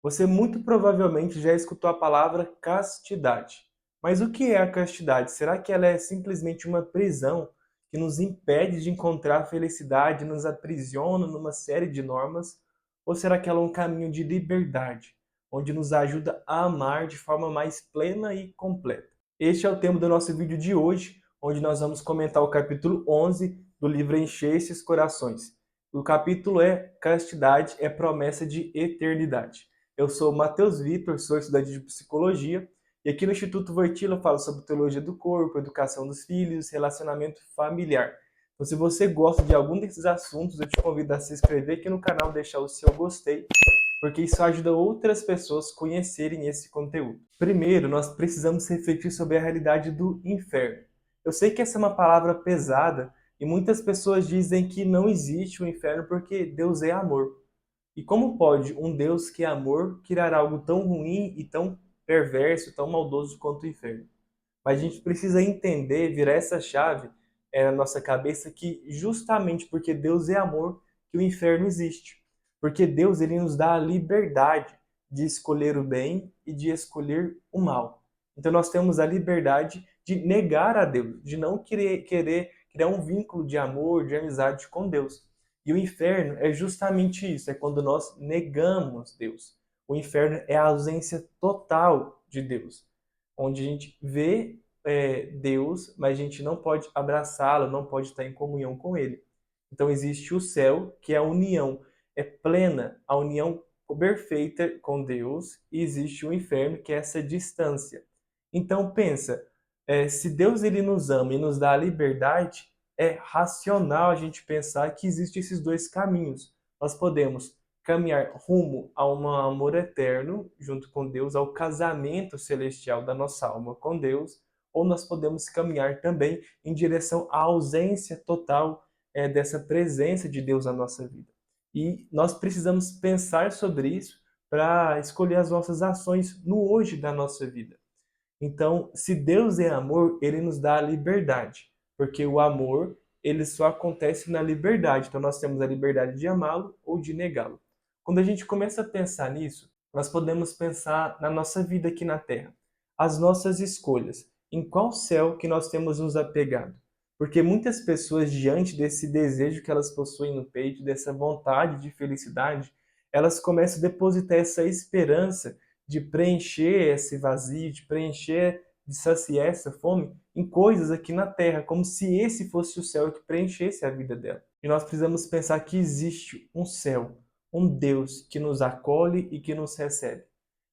Você muito provavelmente já escutou a palavra castidade. Mas o que é a castidade? Será que ela é simplesmente uma prisão que nos impede de encontrar a felicidade, nos aprisiona numa série de normas? Ou será que ela é um caminho de liberdade, onde nos ajuda a amar de forma mais plena e completa? Este é o tema do nosso vídeo de hoje, onde nós vamos comentar o capítulo 11 do livro Encher esses Corações. O capítulo é Castidade é promessa de eternidade. Eu sou Matheus Vitor, sou estudante de psicologia e aqui no Instituto Wojtyla eu falo sobre teologia do corpo, educação dos filhos, relacionamento familiar. Então, se você gosta de algum desses assuntos, eu te convido a se inscrever aqui no canal, deixar o seu gostei, porque isso ajuda outras pessoas a conhecerem esse conteúdo. Primeiro, nós precisamos refletir sobre a realidade do inferno. Eu sei que essa é uma palavra pesada e muitas pessoas dizem que não existe o inferno porque Deus é amor. E como pode um Deus que é amor criar algo tão ruim e tão perverso, tão maldoso quanto o inferno? Mas a gente precisa entender, virar essa chave na nossa cabeça que justamente porque Deus é amor que o inferno existe. Porque Deus ele nos dá a liberdade de escolher o bem e de escolher o mal. Então nós temos a liberdade de negar a Deus, de não querer criar um vínculo de amor, de amizade com Deus. E o inferno é justamente isso, é quando nós negamos Deus. O inferno é a ausência total de Deus, onde a gente vê Deus, mas a gente não pode abraçá-lo, não pode estar em comunhão com ele. Então existe o céu, que é a união, é plena, a união perfeita com Deus, e existe o inferno, que é essa distância. Então pensa, se Deus ele nos ama e nos dá a liberdade, é racional a gente pensar que existem esses dois caminhos. Nós podemos caminhar rumo a um amor eterno junto com Deus, ao casamento celestial da nossa alma com Deus, ou nós podemos caminhar também em direção à ausência total dessa presença de Deus na nossa vida. E nós precisamos pensar sobre isso para escolher as nossas ações no hoje da nossa vida. Então, se Deus é amor, ele nos dá a liberdade, porque o amor, ele só acontece na liberdade. Então, nós temos a liberdade de amá-lo ou de negá-lo. Quando a gente começa a pensar nisso, nós podemos pensar na nossa vida aqui na Terra, as nossas escolhas, em qual céu que nós temos nos apegado. Porque muitas pessoas, diante desse desejo que elas possuem no peito, dessa vontade de felicidade, elas começam a depositar essa esperança de preencher esse vazio, de preencher, de saciar essa fome em coisas aqui na Terra, como se esse fosse o céu que preenchesse a vida dela. E nós precisamos pensar que existe um céu, um Deus que nos acolhe e que nos recebe.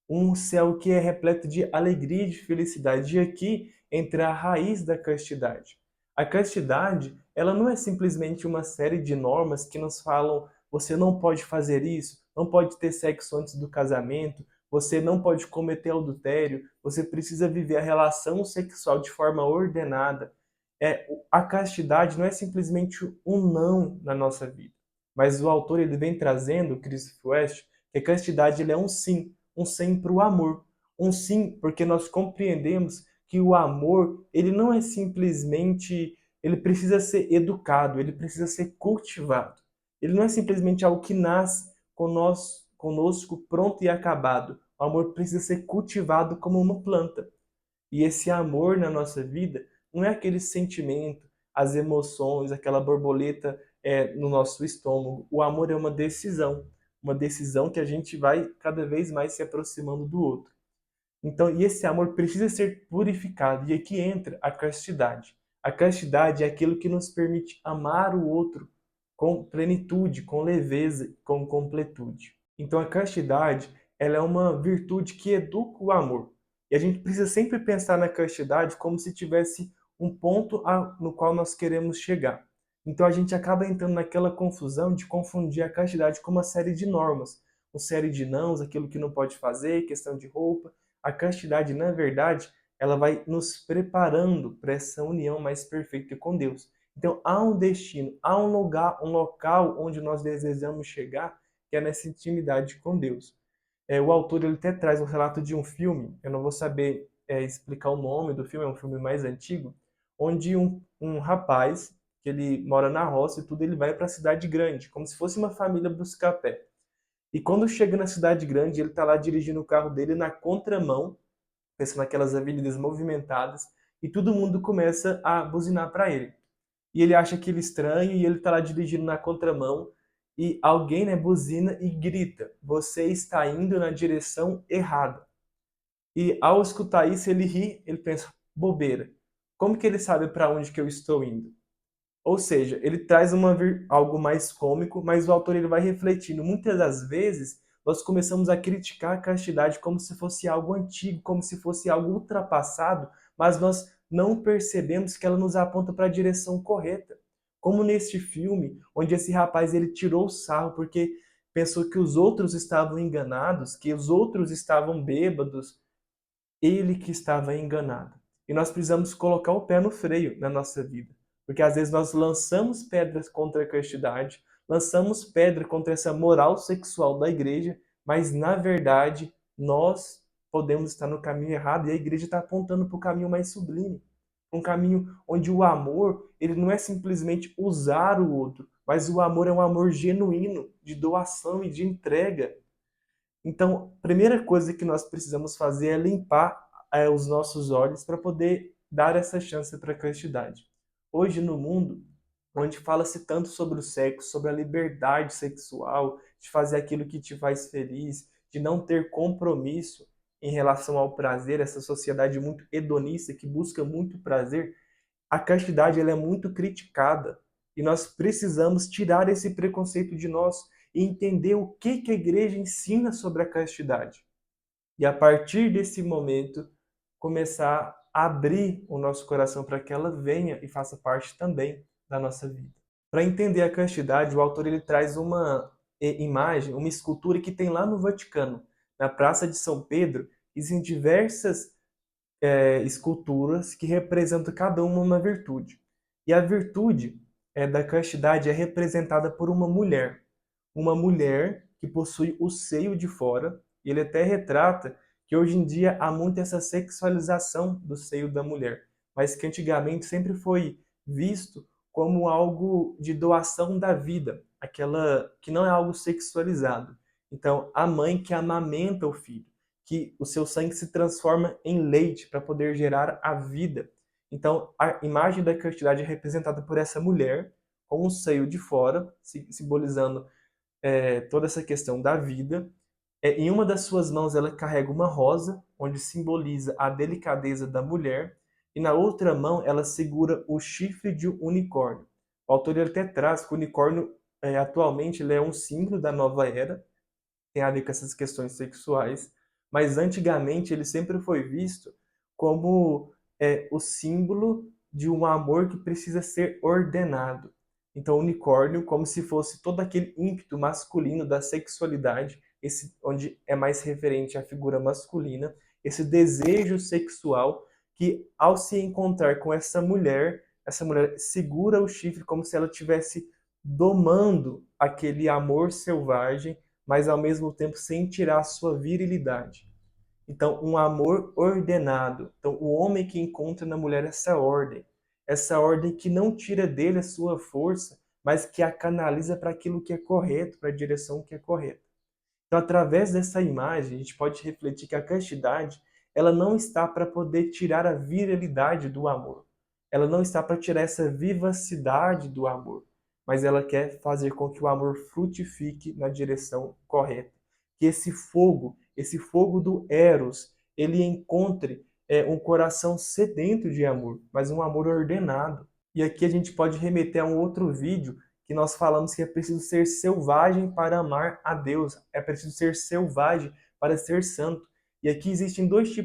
Um céu que é repleto de alegria e de felicidade. E aqui entra a raiz da castidade. A castidade, ela não é simplesmente uma série de normas que nos falam: você não pode fazer isso, não pode ter sexo antes do casamento, você não pode cometer adultério, você precisa viver a relação sexual de forma ordenada. A castidade não é simplesmente um não na nossa vida, mas o autor ele vem trazendo, Christopher West, que a castidade ele é um sim para o amor, um sim porque nós compreendemos que o amor ele não é simplesmente, ele precisa ser educado, ele precisa ser cultivado. Ele não é simplesmente algo que nasce conosco pronto e acabado. O amor precisa ser cultivado como uma planta. E esse amor na nossa vida não é aquele sentimento, as emoções, aquela borboleta no nosso estômago. O amor é uma decisão que a gente vai cada vez mais se aproximando do outro. Então, e esse amor precisa ser purificado. E aqui entra a castidade. A castidade é aquilo que nos permite amar o outro com plenitude, com leveza, com completude. Então, a castidade, ela é uma virtude que educa o amor. E a gente precisa sempre pensar na castidade como se tivesse um ponto no qual nós queremos chegar. Então, a gente acaba entrando naquela confusão de confundir a castidade com uma série de normas, uma série de nãos, aquilo que não pode fazer, questão de roupa. A castidade, na verdade, ela vai nos preparando para essa união mais perfeita com Deus. Então, há um destino, há um local onde nós desejamos chegar, que é nessa intimidade com Deus. O autor ele até traz um relato de um filme, eu não vou saber explicar o nome do filme, é um filme mais antigo, onde um rapaz, que ele mora na roça e tudo, ele vai para a cidade grande, como se fosse uma família buscar pé. E quando chega na cidade grande, ele está lá dirigindo o carro dele na contramão, pensando naquelas avenidas movimentadas, e todo mundo começa a buzinar para ele. E ele acha aquilo estranho e ele está lá dirigindo na contramão e alguém, né, buzina e grita: "Você está indo na direção errada". E ao escutar isso, ele ri, ele pensa: "Bobeira. Como que ele sabe para onde que eu estou indo?". Ou seja, ele traz algo mais cômico, mas o autor ele vai refletindo. Muitas das vezes, nós começamos a criticar a castidade como se fosse algo antigo, como se fosse algo ultrapassado, mas nós não percebemos que ela nos aponta para a direção correta. Como neste filme, onde esse rapaz ele tirou o sarro porque pensou que os outros estavam enganados, que os outros estavam bêbados, ele que estava enganado. E nós precisamos colocar o pé no freio na nossa vida. Porque às vezes nós lançamos pedras contra a castidade, lançamos pedra contra essa moral sexual da igreja, mas na verdade nós podemos estar no caminho errado e a igreja está apontando para o caminho mais sublime. Um caminho onde o amor, ele não é simplesmente usar o outro, mas o amor é um amor genuíno, de doação e de entrega. Então, a primeira coisa que nós precisamos fazer é limpar os nossos olhos para poder dar essa chance para a castidade. Hoje, no mundo, onde fala-se tanto sobre o sexo, sobre a liberdade sexual, de fazer aquilo que te faz feliz, de não ter compromisso em relação ao prazer, essa sociedade muito hedonista que busca muito prazer, a castidade ela é muito criticada e nós precisamos tirar esse preconceito de nós e entender o que que a igreja ensina sobre a castidade. E a partir desse momento, começar a abrir o nosso coração para que ela venha e faça parte também da nossa vida. Para entender a castidade, o autor ele traz uma imagem, uma escultura que tem lá no Vaticano, na Praça de São Pedro, existem diversas esculturas que representam cada uma virtude. E a virtude da castidade é representada por uma mulher que possui o seio de fora. E ele até retrata que hoje em dia há muito essa sexualização do seio da mulher, mas que antigamente sempre foi visto como algo de doação da vida, aquela que não é algo sexualizado. Então, a mãe que amamenta o filho, que o seu sangue se transforma em leite para poder gerar a vida. Então, a imagem da castidade é representada por essa mulher com o seio de fora, simbolizando toda essa questão da vida. Em uma das suas mãos ela carrega uma rosa, onde simboliza a delicadeza da mulher, e na outra mão ela segura o chifre de um unicórnio. O autor ele até traz que o unicórnio, atualmente, ele é um símbolo da nova era, tem a ver com essas questões sexuais, mas antigamente ele sempre foi visto como o símbolo de um amor que precisa ser ordenado. Então, o unicórnio, como se fosse todo aquele ímpeto masculino da sexualidade, esse onde é mais referente à figura masculina, esse desejo sexual que, ao se encontrar com essa mulher segura o chifre como se ela estivesse domando aquele amor selvagem, mas ao mesmo tempo sem tirar a sua virilidade. Então, um amor ordenado. Então, o homem que encontra na mulher essa ordem que não tira dele a sua força, mas que a canaliza para aquilo que é correto, para a direção que é correta. Então, através dessa imagem, a gente pode refletir que a castidade, ela não está para poder tirar a virilidade do amor. Ela não está para tirar essa vivacidade do amor, mas ela quer fazer com que o amor frutifique na direção correta. Que esse fogo do Eros, ele encontre um coração sedento de amor, mas um amor ordenado. E aqui a gente pode remeter a um outro vídeo que nós falamos que é preciso ser selvagem para amar a Deus, é preciso ser selvagem para ser santo. E aqui existem dois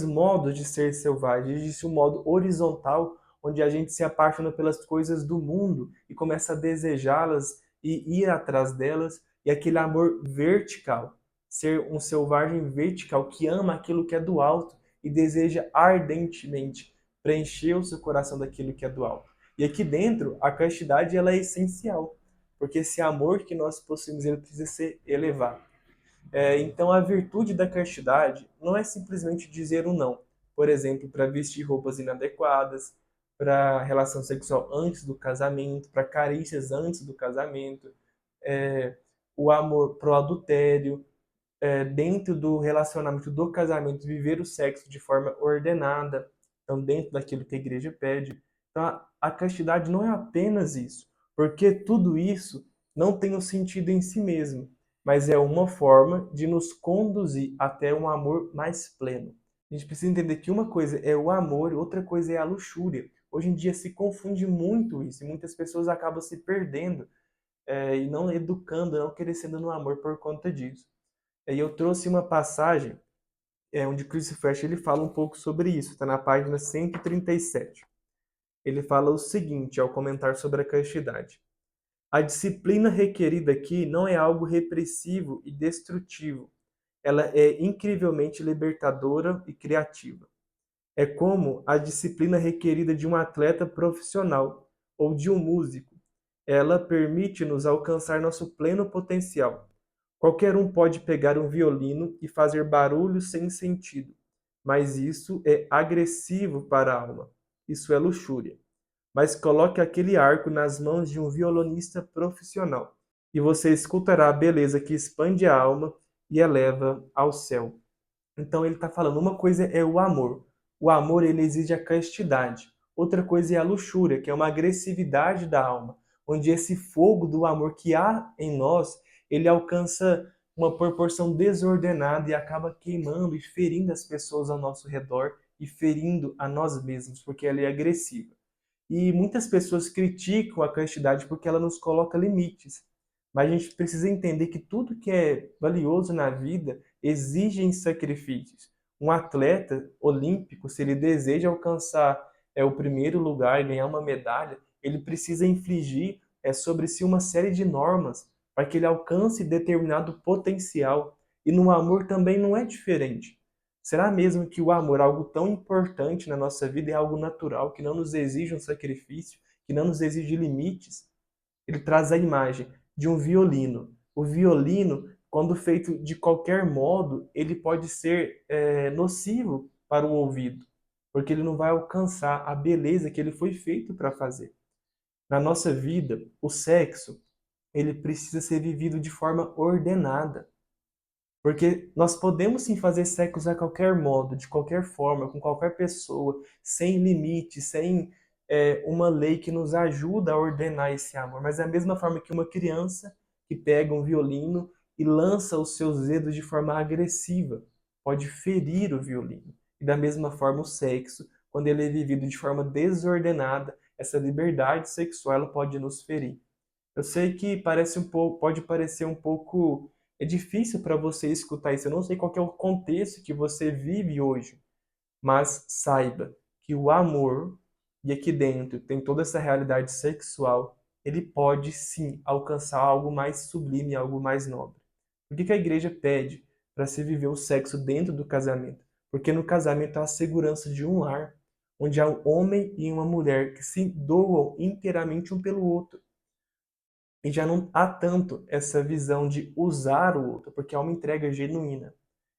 modos de ser selvagem. Existe um modo horizontal, onde a gente se apaixona pelas coisas do mundo e começa a desejá-las e ir atrás delas, e aquele amor vertical, ser um selvagem vertical que ama aquilo que é do alto e deseja ardentemente preencher o seu coração daquilo que é do alto. E aqui dentro, a castidade ela é essencial, porque esse amor que nós possuímos ele precisa ser elevado. Então, a virtude da castidade não é simplesmente dizer um não. Por exemplo, para vestir roupas inadequadas, para relação sexual antes do casamento, para carícias antes do casamento, o amor pro adultério, dentro do relacionamento do casamento, viver o sexo de forma ordenada, então dentro daquilo que a igreja pede. Então a castidade não é apenas isso, porque tudo isso não tem um sentido em si mesmo, mas é uma forma de nos conduzir até um amor mais pleno. A gente precisa entender que uma coisa é o amor e outra coisa é a luxúria. Hoje em dia se confunde muito isso e muitas pessoas acabam se perdendo e não educando, não crescendo no amor por conta disso. E eu trouxe uma passagem onde Chris Fresh ele fala um pouco sobre isso, está na página 137. Ele fala o seguinte ao comentar sobre a castidade. A disciplina requerida aqui não é algo repressivo e destrutivo. Ela é incrivelmente libertadora e criativa. É como a disciplina requerida de um atleta profissional ou de um músico. Ela permite-nos alcançar nosso pleno potencial. Qualquer um pode pegar um violino e fazer barulho sem sentido, mas isso é agressivo para a alma. Isso é luxúria. Mas coloque aquele arco nas mãos de um violonista profissional, e você escutará a beleza que expande a alma e eleva ao céu. Então ele está falando, uma coisa é o amor. O amor ele exige a castidade. Outra coisa é a luxúria, que é uma agressividade da alma, onde esse fogo do amor que há em nós, ele alcança uma proporção desordenada e acaba queimando e ferindo as pessoas ao nosso redor e ferindo a nós mesmos, porque ela é agressiva. E muitas pessoas criticam a castidade porque ela nos coloca limites. Mas a gente precisa entender que tudo que é valioso na vida exige sacrifícios. Um atleta olímpico, se ele deseja alcançar o primeiro lugar e ganhar uma medalha, ele precisa infligir sobre si uma série de normas para que ele alcance determinado potencial. E no amor também não é diferente. Será mesmo que o amor, algo tão importante na nossa vida, é algo natural, que não nos exige um sacrifício, que não nos exige limites? Ele traz a imagem de um violino. O violino, quando feito de qualquer modo, ele pode ser nocivo para o ouvido, porque ele não vai alcançar a beleza que ele foi feito para fazer. Na nossa vida, o sexo, ele precisa ser vivido de forma ordenada. Porque nós podemos sim fazer sexo a qualquer modo, de qualquer forma, com qualquer pessoa, sem limite, sem uma lei que nos ajuda a ordenar esse amor. Mas é a mesma forma que uma criança que pega um violino e lança os seus dedos de forma agressiva, pode ferir o violino. E da mesma forma o sexo, quando ele é vivido de forma desordenada, essa liberdade sexual ela pode nos ferir. Eu sei que parece um pouco, pode parecer um pouco difícil para você escutar isso. Eu não sei qual que é o contexto que você vive hoje, mas saiba que o amor, e aqui dentro tem toda essa realidade sexual, ele pode sim alcançar algo mais sublime, algo mais nobre. Por que que a igreja pede para se viver o sexo dentro do casamento? Porque no casamento há a segurança de um lar, onde há um homem e uma mulher que se doam inteiramente um pelo outro. E já não há tanto essa visão de usar o outro, porque é uma entrega genuína.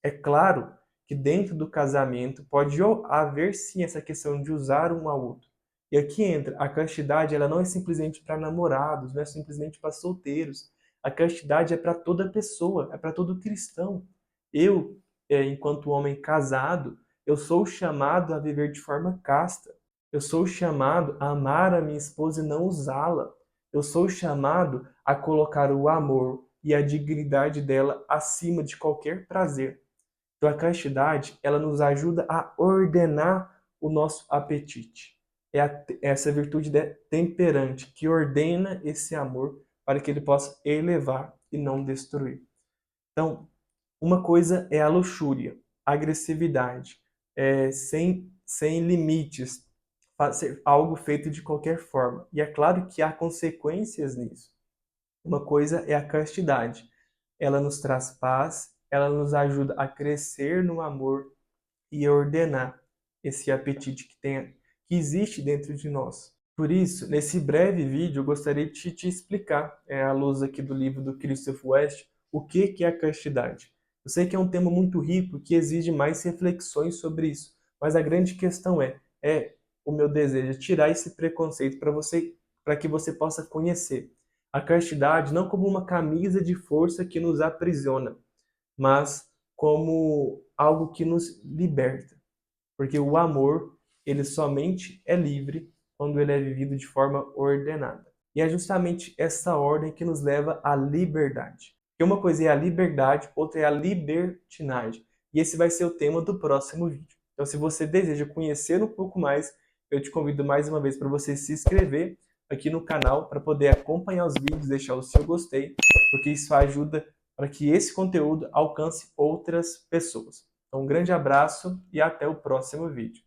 É claro que dentro do casamento pode haver sim essa questão de usar um ao outro. E aqui entra, a castidade ela não é simplesmente para namorados, não é simplesmente para solteiros. A castidade é para toda pessoa, é para todo cristão. Eu, enquanto homem casado, eu sou chamado a viver de forma casta. Eu sou chamado a amar a minha esposa e não usá-la. Eu sou chamado a colocar o amor e a dignidade dela acima de qualquer prazer. Então a castidade, ela nos ajuda a ordenar o nosso apetite. Essa virtude temperante que ordena esse amor para que ele possa elevar e não destruir. Então, uma coisa é a luxúria, a agressividade, sem limites, fazer algo feito de qualquer forma. E é claro que há consequências nisso. Uma coisa é a castidade. Ela nos traz paz, ela nos ajuda a crescer no amor e a ordenar esse apetite que existe dentro de nós. Por isso, nesse breve vídeo, eu gostaria de te explicar, à luz aqui do livro do Christopher West, o que é a castidade. Eu sei que é um tema muito rico que exige mais reflexões sobre isso, mas a grande questão é o meu desejo, tirar esse preconceito para que você possa conhecer. a castidade não como uma camisa de força que nos aprisiona, mas como algo que nos liberta. Porque o amor, ele somente é livre quando ele é vivido de forma ordenada. E é justamente essa ordem que nos leva à liberdade. Porque uma coisa é a liberdade, outra é a libertinagem. E esse vai ser o tema do próximo vídeo. Então, se você deseja conhecer um pouco mais, eu te convido mais uma vez para você se inscrever aqui no canal para poder acompanhar os vídeos, deixar o seu gostei, porque isso ajuda para que esse conteúdo alcance outras pessoas. Então, um grande abraço e até o próximo vídeo.